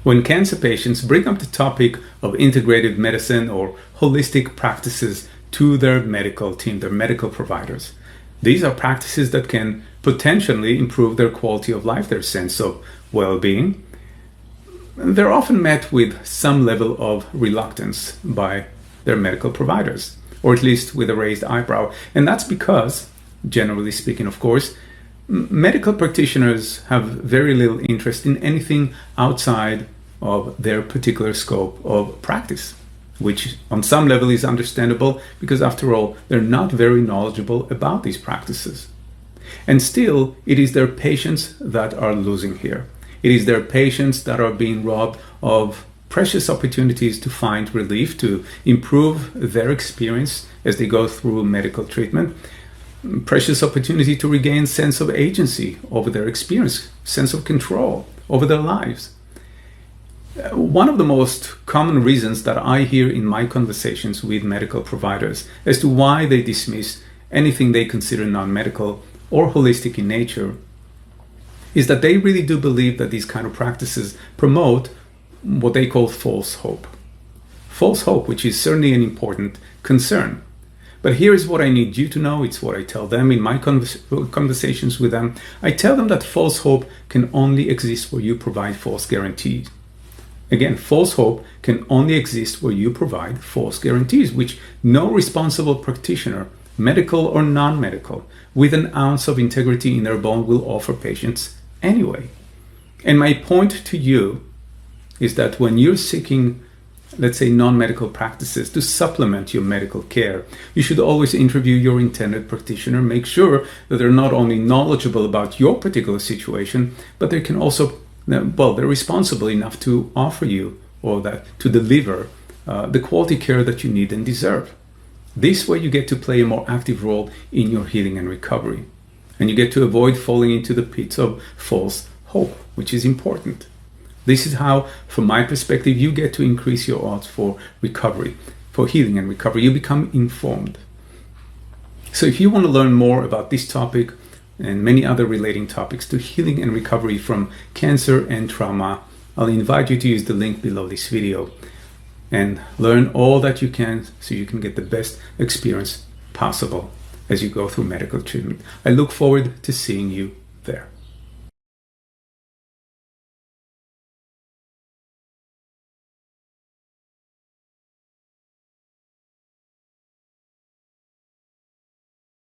when cancer patients bring up the topic of integrative medicine or holistic practices to their medical team, their medical providers. These are practices that can potentially improve their quality of life, their sense of well-being. They're often met with some level of reluctance by their medical providers, or at least with a raised eyebrow. And that's because, generally speaking, of course, medical practitioners have very little interest in anything outside of their particular scope of practice, which on some level is understandable because, after all, they're not very knowledgeable about these practices. And still, it is their patients that are losing here. It is their patients that are being robbed of precious opportunities to find relief, to improve their experience as they go through medical treatment, precious opportunity to regain sense of agency over their experience, sense of control over their lives. One of the most common reasons that I hear in my conversations with medical providers as to why they dismiss anything they consider non-medical or holistic in nature is that they really do believe that these kind of practices promote what they call false hope. False hope, which is certainly an important concern. But here is what I need you to know. It's what I tell them in my conversations with them. I tell them that false hope can only exist where you provide false guarantees. Again, false hope can only exist where you provide false guarantees, which no responsible practitioner, medical or non-medical, with an ounce of integrity in their bone will offer patients anyway. And my point to you is that when you're seeking, let's say, non-medical practices to supplement your medical care, you should always interview your intended practitioner, make sure that they're not only knowledgeable about your particular situation, but they can also, well, they're responsible enough to offer you, or that to deliver the quality care that you need and deserve. This way you get to play a more active role in your healing and recovery. And you get to avoid falling into the pits of false hope, which is important. This is how, from my perspective, you get to increase your odds for recovery, for healing and recovery. You become informed. So if you want to learn more about this topic and many other relating topics to healing and recovery from cancer and trauma, I'll invite you to use the link below this video and learn all that you can so you can get the best experience possible as you go through medical treatment. I look forward to seeing you there.